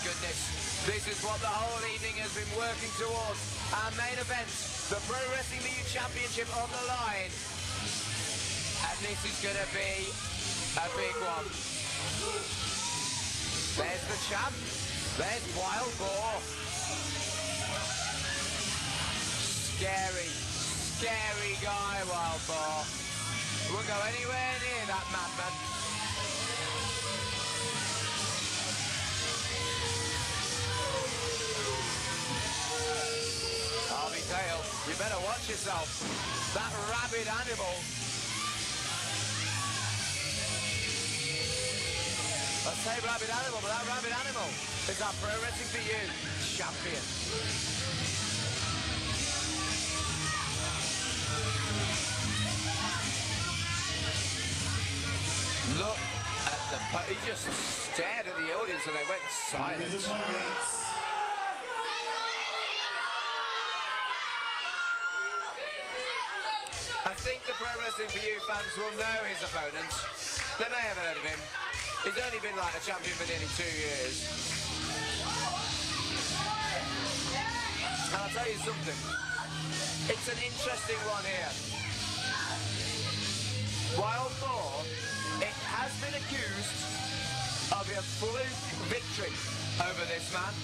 goodness. This is what the whole evening has been working towards. Our main event, the Pro Wrestling VU Championship on the line. And this is going to be a big one. There's the champ. There's Wild Boar. Scary, scary guy, Wild Boar. Won't go anywhere near that madman. Harvey Dale, you better watch yourself. That rabid animal. I say rabid animal, but that rabid animal is our Pro Wrestling VU champion. Look at the... He just stared at the audience and they went silent. I think the Pro Wrestling VU fans will know his opponent. They may have heard of him. He's only been like a champion for nearly 2 years. And I'll tell you something. It's an interesting one here. Wild Boar, it has been accused of a fluke victory over this man.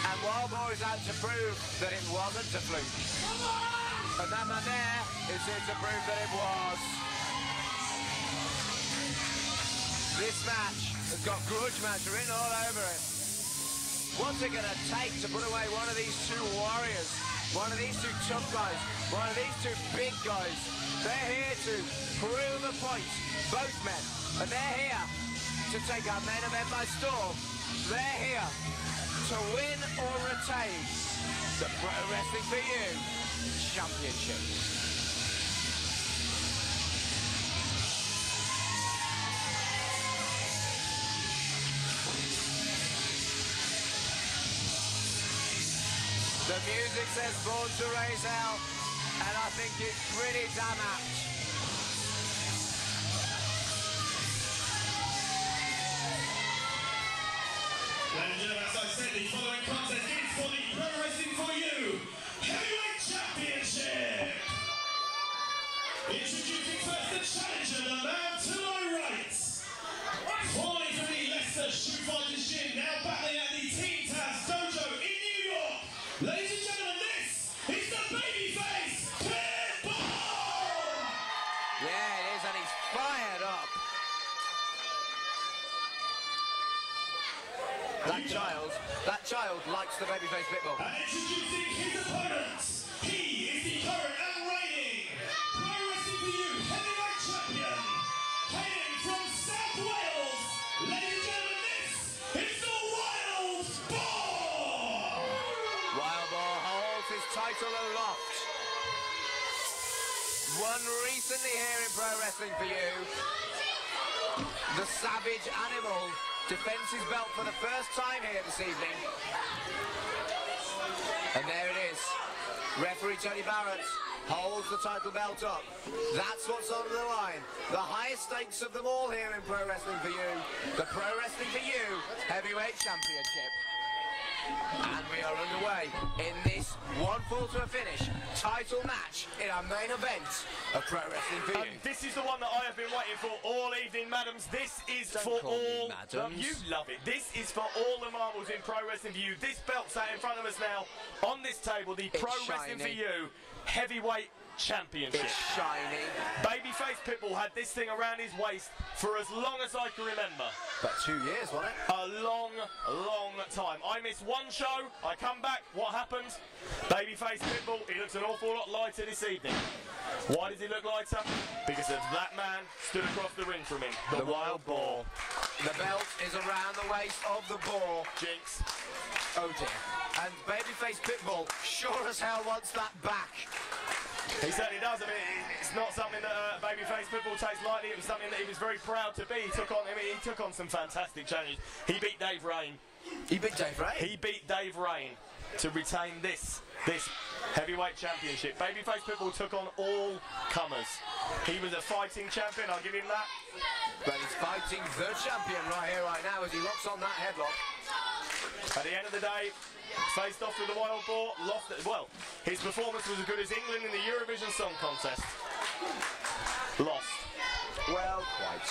And Wild Boar is out to prove that it wasn't a fluke. And that man there is here to prove that it was. This match has got grudge match written all over it. What's it going to take to put away one of these two warriors? One of these two tough guys? One of these two big guys? They're here to prove a point, both men. And they're here to take our main event by storm. They're here to win or retain the Pro Wrestling VU Championship. The music says Born to Raise Hell, and I think it's pretty damn apt. Ladies and gentlemen, as I said, the following contest is for the Pro Wrestling VU Heavyweight Championship. Introducing first the challenger, the man to my right. Formerly from the Leicester Shoot Fighters Gym, now battling at the Team Taz Dojo in New York. Ladies and gentlemen, this is the Babyface Pitbull! Yeah, it is, and he's fired up. That child likes the Babyface Pitbull. And introducing his opponent, he is the current and reigning Pro Wrestling VU Heavyweight Champion, hailing from South Wales. Ladies and gentlemen, this is the Wild Boar! Wild Boar holds his title aloft. Won recently here in Pro Wrestling VU. The Savage Animal defends his belt for the first time here this evening. And there it is. Referee Tony Barrett holds the title belt up. That's what's on the line. The highest stakes of them all here in Pro Wrestling VU. The Pro Wrestling VU Heavyweight Championship. And we are underway in this one fall to a finish title match in our main event of Pro Wrestling VU. This is the one that I have been waiting for all evening, madams. This is Don't for call all. me madams. You love it. This is for all the marbles in Pro Wrestling VU. This belt's out in front of us now on this table. The Pro Wrestling VU Heavyweight Championship. It's shiny. Babyface Pitbull had this thing around his waist for as long as I can remember. About 2 years, wasn't it? A long, long time. I missed one show, I come back, what happens? Babyface Pitbull, he looks an awful lot lighter this evening. Why does he look lighter? Because of that man stood across the ring from him, the Wild Boar. The belt is around the waist of the Boar. Jinx. Oh dear. And Babyface Pitbull sure as hell wants that back. He certainly does. I mean, it's not something that Babyface Pitbull takes lightly. It was something that he was very proud to be. He took on some fantastic challenges. He beat Dave Rain. He beat Dave Rain? He beat Dave Rain to retain this heavyweight championship. Babyface Pitbull took on all comers. He was a fighting champion, I'll give him that. But he's fighting the champion right here, right now, as he locks on that headlock. At the end of the day, faced off with the Wild Boar, lost it. Well, his performance was as good as England in the Eurovision Song Contest. Lost. Well, quite.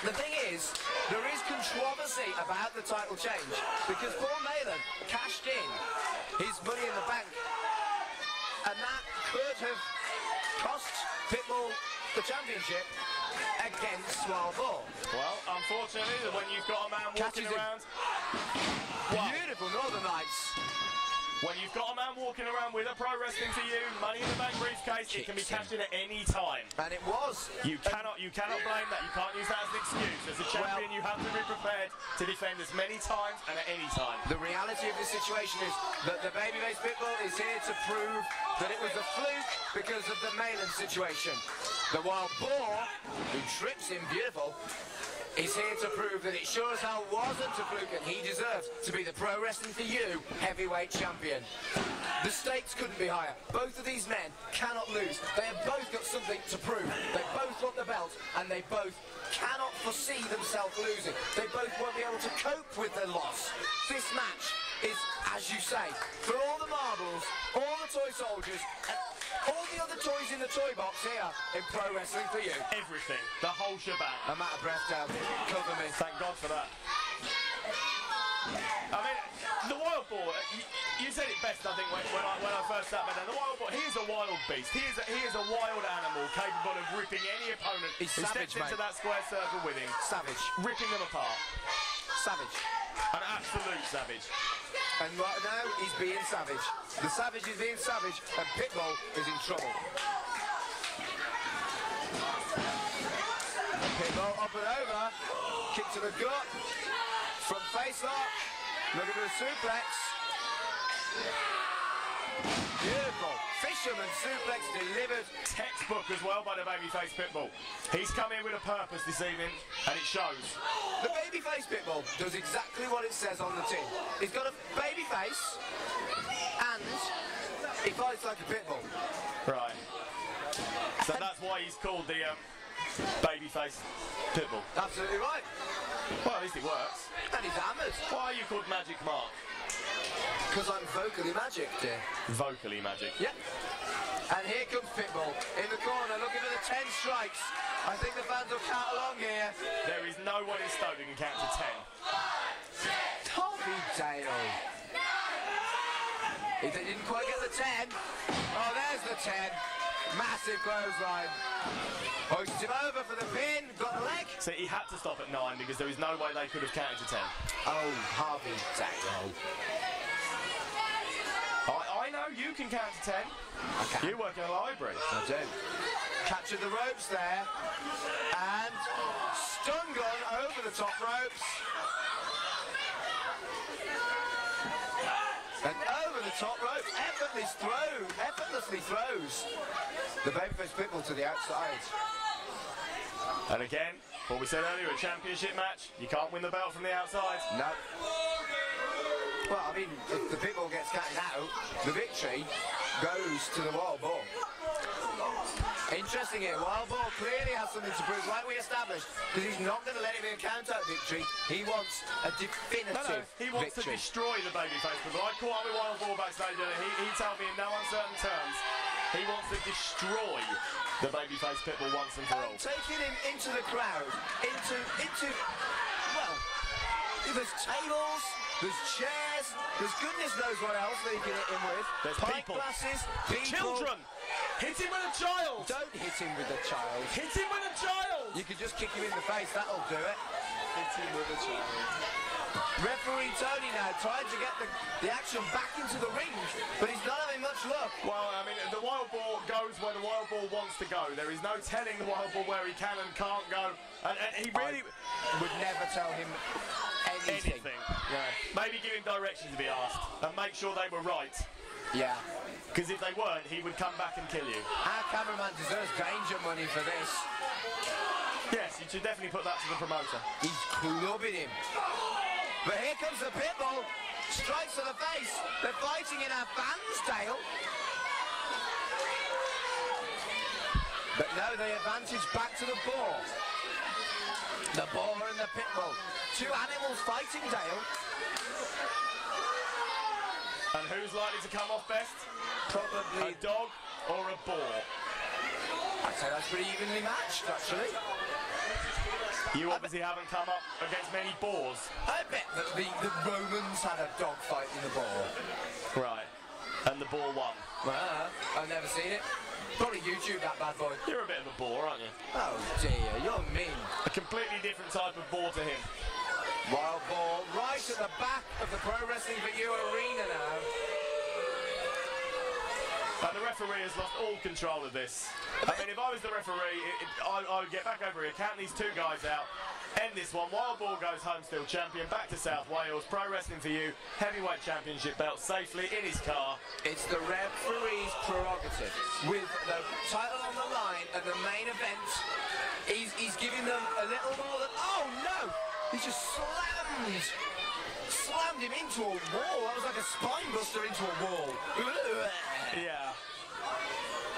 The thing is, there is controversy about the title change because Paul Neyland cashed in his money in the bank, and that could have cost Pitbull the championship against Wild Boar. Well, unfortunately, when you've got a man walking around... Beautiful Northern Lights. When you've got a man walking around with a Pro Wrestling For You Money in the Bank briefcase, it can be cashed in at any time. And it was. You cannot blame that. You can't use that as an excuse. As a champion, you have to be prepared to defend as many times and at any time. The reality of the situation is that the Babyface Pitbull is here to prove that it was a fluke because of the Malin situation. The Wild Boar, who trips him beautiful, is here to prove that it sure as hell wasn't a fluke and he deserves to be the Pro Wrestling For You heavyweight champion. The stakes couldn't be higher. Both of these men cannot lose. They have both got something to prove. They both want the belt and they both cannot foresee themselves losing. They both won't be able to cope with their loss. This match is, as you say, for all the marbles, all the toy soldiers, and all the other toys in the toy box here in Pro Wrestling For You. Everything. The whole shebang. I'm out of breath, Dale. Cover me. Thank God for that. I mean, the Wild Boar, you said it best, I think, when I first sat back down. The Wild Boar, he is a wild beast. He is a wild animal capable of ripping any opponent who steps into that square circle with him. Savage. Ripping them apart. Savage. An absolute savage. And right now, he's being savage. The savage is being savage, and Pitbull is in trouble. Pitbull up and over. Kick to the gut. Front face lock. Looking for a suplex. Beautiful. Fisherman suplex delivered. Textbook as well by the Babyface Pitbull. He's come in with a purpose this evening, and it shows. The Babyface Pitbull does exactly what it says on the tin. He's got a baby face, and he fights like a pitbull. Right. So that's why he's called the Babyface Pitbull. Absolutely right. Well, at least it works. And he's hammered. Why are you called Magic Mark? Because I'm vocally magic, dear. Vocally magic. Yep. And here comes Pitbull in the corner looking for the 10 strikes. I think the fans will count along here. There is no one in Stoke who can count to 10. Tommy Dale. He didn't quite get the 10. Oh, there's the 10. Massive clothesline. Hoists him over for the pin. Got the leg. So he had to stop at 9 because there is no way they could have counted to 10. Oh, Harvey Dale. I know you can count to 10. I can. You work in a library. I do. Captured the ropes there. And stun gun over the top ropes. And over the top rope, effortlessly throws the Babyface Pitbull to the outside. And again, what we said earlier, a championship match, you can't win the belt from the outside. No. Well, I mean, if the Pitbull gets counted out, the victory goes to the Wild Boar. Interesting here, Wild Boar clearly has something to prove, like we established, because he's not going to let it be a count-out victory. He wants a definitive he wants victory. to destroy the Babyface Pitbull. I caught up with Wild Boar backstage and he told me in no uncertain terms he wants to destroy the Babyface Pitbull once and for all. Taking him into the crowd, well, there's tables, there's chairs, there's goodness knows what else they can hit him with. There's pint people. glasses, people. Children! Hit him with a child! Don't hit him with a child. Hit him with a child! You can just kick him in the face, that'll do it. Hit him with a child. Referee Tony now trying to get the action back into the ring, but he's not having much luck. Well, I mean, the Wild Boar goes where the Wild Boar wants to go. There is no telling the Wild Boar where he can and can't go. And he really would never tell him anything. Yeah. Maybe give him directions to be asked and make sure they were right. Yeah. Because if they weren't, he would come back and kill you. Our cameraman deserves danger money for this. Yes, you should definitely put that to the promoter. He's clubbing him. But here comes the Pitbull. Strikes to the face. They're fighting in our fans' tail. But no, the advantage back to the Boar. The Boar and the Pitbull. Two animals fighting, Dale. And who's likely to come off best? Probably A dog or a boar? I'd say that's pretty evenly matched, actually. You obviously haven't come up against many boars. I bet that the Romans had a dog fight in the Boar. Right. And the boar won. I've never seen it. Probably YouTube that bad boy. You're a bit of a boar, aren't you? Oh dear, you're mean. A completely different type of boar to him. Wild Boar right at the back of the Pro Wrestling for You arena now. And the referee has lost all control of this. I mean, if I was the referee, I would get back over here, count these two guys out, end this one. Wild Boar goes home still champion, back to South Wales. Pro Wrestling for You heavyweight championship belt safely in his car. It's the referee's prerogative. With the title on the line and the main event, he's giving them a little more than... Oh no! He just slammed him into a wall. That was like a spine buster into a wall. Yeah.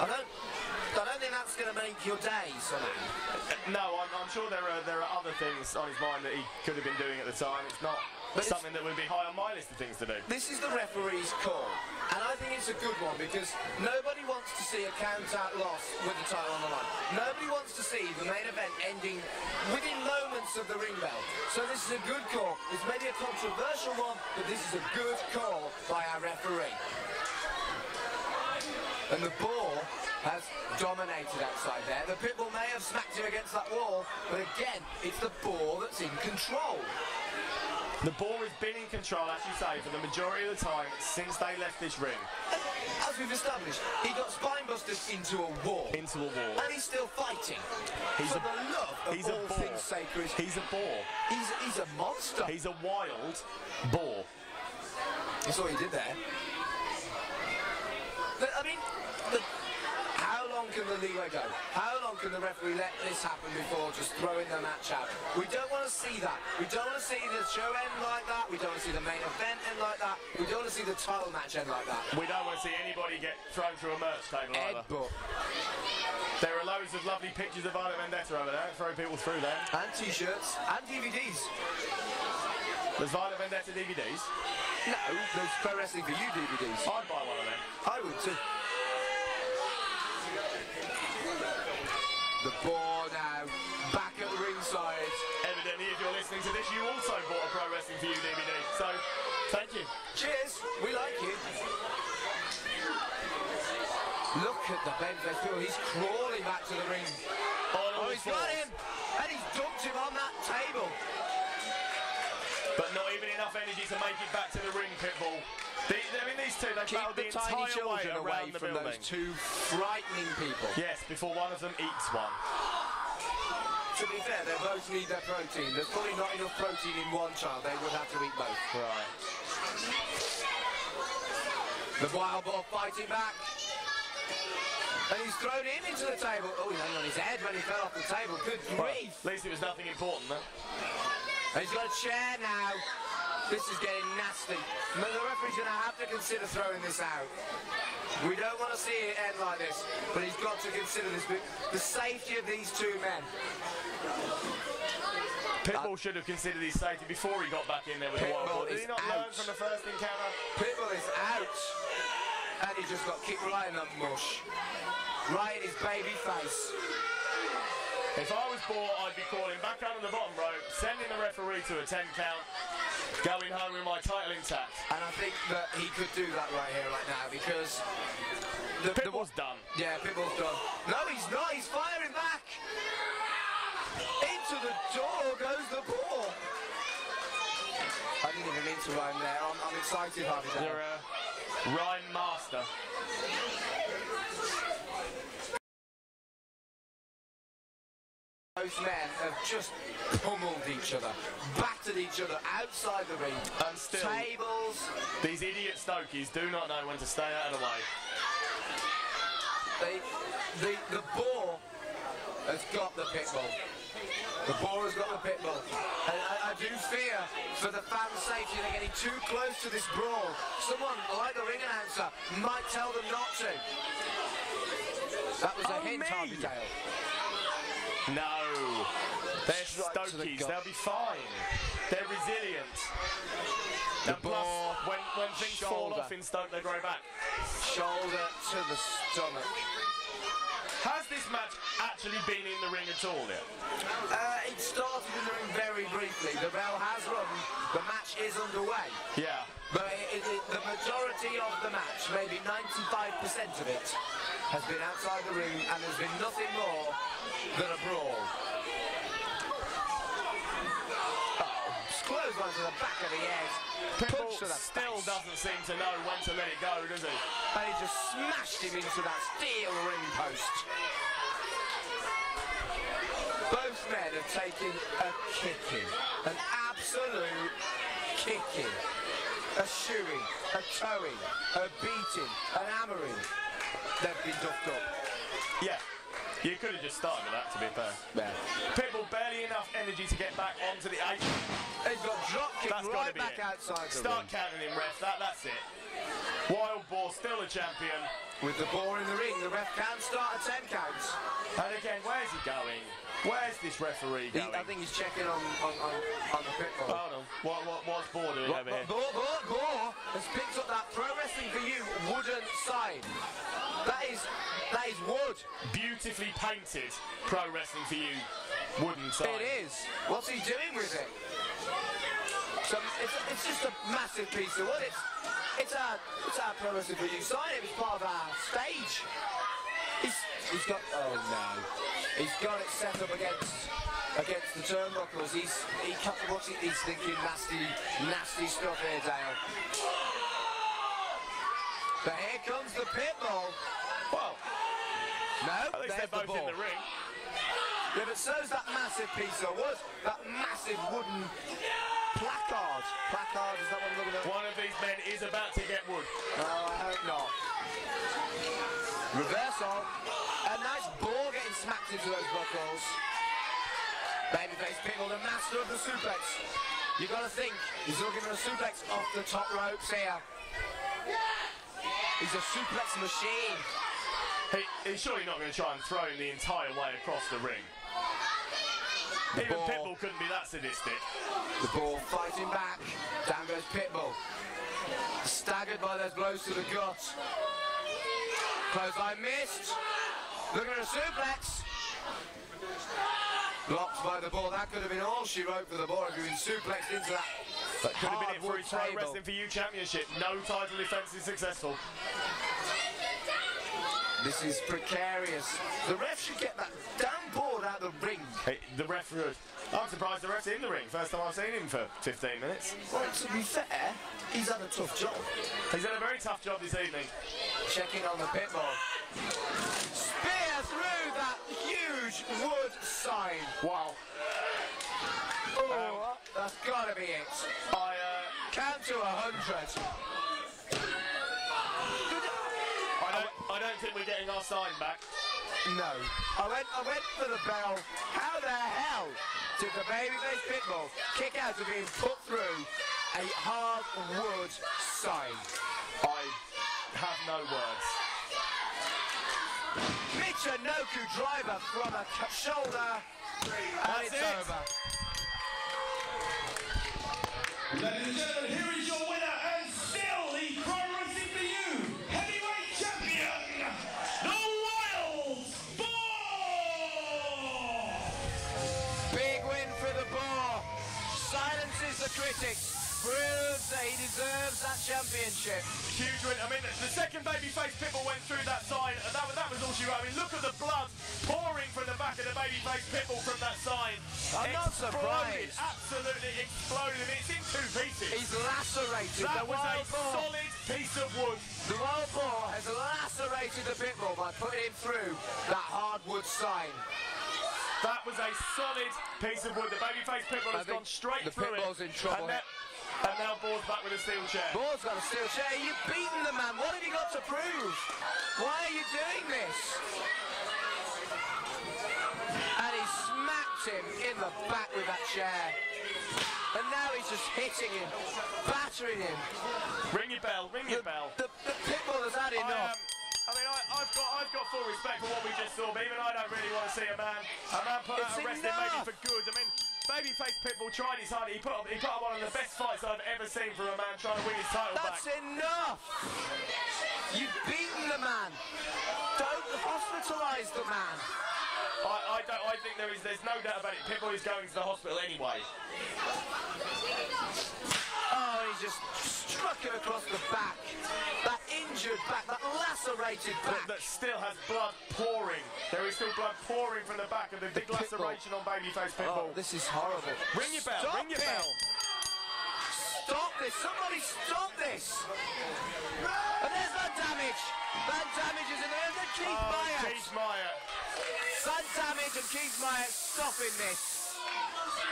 I don't think that's going to make your day, somehow. No, I'm sure there are other things on his mind that he could have been doing at the time. It's not something that would be high on my list of things to do. This is the referee's call, and I think it's a good one because nobody wants to see a count-out loss with the title on the line. Nobody wants to see the main event ending within moments of the ring bell. So this is a good call. It's maybe a controversial one, but this is a good call by our referee. And the Boar has dominated outside there. The Pitbull may have smacked him against that wall, but again, it's the Boar that's in control. The Boar has been in control, as you say, for the majority of the time since they left this ring. As we've established, he got spine busted into a wall. Into a wall. And he's still fighting. He's for the love of he's all a boar. things sacred. He's a boar. He's a monster. He's a wild boar. That's all he did there. I mean, how long can the leeway go? How long can the referee let this happen before just throwing the match out? We don't want to see that. We don't want to see the show end like that. We don't want to see the main event end like that. We don't want to see the title match end like that. We don't want to see anybody get thrown through a merch table either. Headbutt. There are loads of lovely pictures of Violet Vendetta over there. Throw people through them. And T-shirts. And DVDs. There's Violet Vendetta DVDs? No, there's Pro Wrestling for You DVDs. I'd buy one of them. I would too. The Boar now, back at the ringside. Evidently, if you're listening to this, you also bought a Pro Wrestling for You DVD. So, thank you. Cheers, we like you. Look at the Babyface Pitbull, he's crawling back to the ring. Oh, he's got him, and he's dumped him on that table. But not even enough energy to make it back to the ring, Pitbull. I mean, these two, they Keep battled the the tiny entire way children away around the from building. those two frightening people. Yes, before one of them eats one. To be fair, they both need their protein. There's probably not enough protein in one child. They would have to eat both. Right. The Wild Boar fighting back. And he's thrown him into the table. Oh, he landed on his head when he fell off the table. Good grief. At least it was nothing important, though. And he's got a chair now. This is getting nasty. The referee's going to have to consider throwing this out. We don't want to see it end like this, but he's got to consider this. The safety of these two men. Pitbull should have considered his safety before he got back in there with the Wild Boar. Did he not learn from the first encounter? Pitbull is out. And he just got kicked right in the mush. Right in his baby face. If I was Boar, I'd be crawling back under the bottom rope, sending the referee to a 10 count, going home with my title intact. And I think that he could do that right here, right now, because... Pitbull's done. Yeah, Pitbull's done. No, he's not. He's firing back. Into the door goes the Boar. I didn't even mean to rhyme there. I'm excited, Harvey. You're a rhyme master. Both men have just pummeled each other, battered each other outside the ring. And still, tables. These idiot Stokies do not know when to stay out of the way. The Boar has got the Pitbull. The Boar has got the Pitbull. And I do fear for the fans' safety. They're getting too close to this brawl. Someone, like the ring announcer, might tell them not to. That was a hint, Harvey Dale. No. They're right to the Stokies, gut. they'll be fine. They're resilient. And plus, when things fall off in Stoke, they grow back. Shoulder to the stomach. Has this match actually been in the ring at all yet? It started in the ring very briefly. The bell has rung. The match is underway. Yeah. But the majority of the match, maybe 95% of it, has been outside the ring, and there's been nothing more than a brawl. Clothesline to the back of the head. Pitbull Punch to the still face. doesn't seem to know when to let it go, does he? And he just smashed him into that steel ring post. Both men have taken a kicking, an absolute kicking, a shoeing, a towing, a beating, an hammering. They've been duffed up. Yeah. You could have just started with that, to be fair. Yeah. Pitbull barely enough energy to get back onto the apron. He's got drop kick That's gotta right be back it. outside the Start ring. counting him, ref. That's it. Wild Boar still a champion. With the Boar in the ring, the ref can start at 10 counts. And again, where's he going? Where's this referee going? I think he's checking on the Pitbull. Hold on. What's Boar doing over here? Boar has picked up that Pro Wrestling for You wooden sign. That is wood. Beautifully painted Pro Wrestling for You wooden sign. It is. What's he doing with it? So it's just a massive piece of wood. It's our Pro Wrestling for You sign. It was part of our stage. He's got he's got it set up against the turnbuckles. He's thinking nasty stuff here, Dale. But here comes the Pitbull. Well, No, at least there's they're the both in ball. the ring. Yeah, but so's that massive piece of wood, that massive wooden placard. Placard, is that what I'm looking at? One of these men is about to get wood. No, I hope not. Reversal. A nice ball getting smacked into those buckles. Babyface Pitbull, the master of the suplex. You got to think, he's looking at a suplex off the top ropes here. He's a suplex machine. He's surely not going to try and throw him the entire way across the ring. Even Boar. Pitbull couldn't be that sadistic. The Ball fighting back. Down goes Pitbull. Staggered by those blows to the gut. Clothesline missed. Looking at a suplex. Blocked by the Ball. That could have been all she wrote for the Ball if he'd been suplexed into that. That could have been it for his Pro hardwood Wrestling for You championship. No title defense is successful. This is precarious. The ref should get that damn board out of the ring. Hey, the ref would. I'm surprised the ref's in the ring. First time I've seen him for 15 minutes. Well, to be fair, he's had a tough job. He's had a very tough job this evening. Checking on the Pitbull. Spear through that huge wood sign. Wow. Oh, that's got to be it. Count to 100. I don't think we're getting our sign back. No. I went for the bell. How the hell did the Babyface Pitbull kick out of being put through a hardwood sign? I have no words. Michinoku driver from a shoulder, and That's it's it. over. Ladies and gentlemen, here is your winner and still the Pro Wrestling for You heavyweight champion, the Wild Boar! Big win for the Boar. Silences the critics. Proves that he deserves that championship. Huge win. I mean, the second Babyface Pitbull went through that sign, and that was all she wrote. I mean, look at the blood pouring from the back of the Babyface Pitbull from that sign. I'm not surprised. Absolutely exploded. I mean, it's in two pieces. He's lacerated That the was a Wild Boar. solid piece of wood. The Wild Boar has lacerated the Pitbull by putting him through that hardwood sign. That was a solid piece of wood. The Babyface Pitbull has I think gone straight the through Pitbull's it. in trouble. And now Boar's back with a steel chair. Boar's got a steel chair. You've beaten the man. What have you got to prove? Why are you doing this? And he smacked him in the back with that chair. And now he's just hitting him, battering him. Ring your bell, ring your bell. The Pitbull has had enough. I've got full respect for what we just saw, but even I don't really want to see a man put out a wrestling maybe for good. I mean, Babyface Pitbull tried his hard. He put up one of the best fights I've ever seen from a man trying to win his title back. That's enough! You've beaten the man. Don't hospitalise the man. I think there's no doubt about it. Pitbull is going to the hospital anyway. Oh, he just struck him across the back. That injured back, that lacerated back. That still has blood pouring. There is still blood pouring from the back of the big laceration on Babyface Pitbull. Oh, this is horrible. Ring your bell, ring your bell. Stop this, somebody stop this. And there's Van Damage. Van Damage is in there, and then Keith Meyer. Keith Meyer. Van Damage and Keith Meyer stopping this.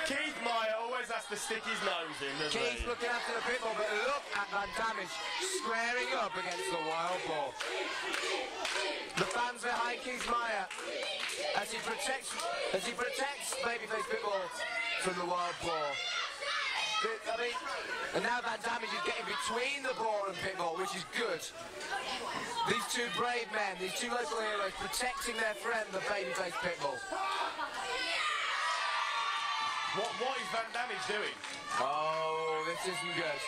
Keith Meyer always has to stick his nose in, doesn't he? Keith looking after the Pitbull, but look at Van Damage squaring up against the Wild Boar. The fans behind Keith Meyer as he protects Babyface Pitbull from the Wild Boar. I mean, and now Van Damage is getting between the Boar and Pitbull, which is good. These two brave men, these two local heroes, protecting their friend, the Babyface Pitbull. What is Van Damage doing? Oh, this isn't good.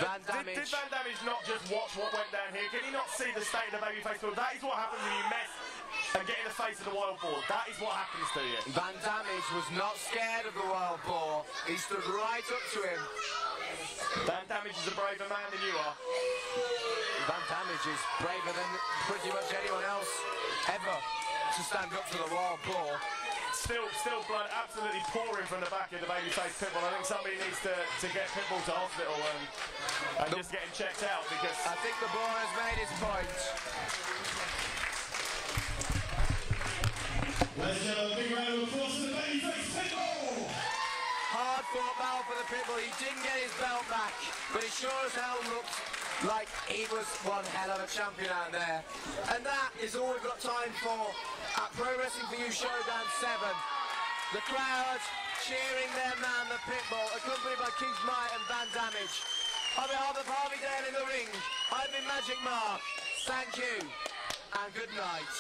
Van Damage. Did Van Damage not just watch what went down here? Can he not see the state of the Babyface Pitbull? That is what happens when you mess and get in the face of the Wild Boar. That is what happens to you. Van Damage was not scared of the Wild Boar. He stood right up to him. Van Damage is a braver man than you are. Van Damage is braver than pretty much anyone else ever to stand up to the Wild Boar. Still blood absolutely pouring from the back of the Babyface Pitbull. I think somebody needs to get Pitbull to hospital and just get him checked out, because I think the Boar has made his point. Ladies and gentlemen, big round of applause for the Babyface Pitbull! Hard fought battle for the Pitbull. He didn't get his belt back, but he sure as hell looked like he was one hell of a champion out there. And that is all we've got time for at Pro Wrestling for You Showdown 7. The crowd cheering their man, the Pitbull, accompanied by Keith Meyer and Van Damage. On behalf of Harvey Dale in the ring, I've been Magic Mark. Thank you, and good night.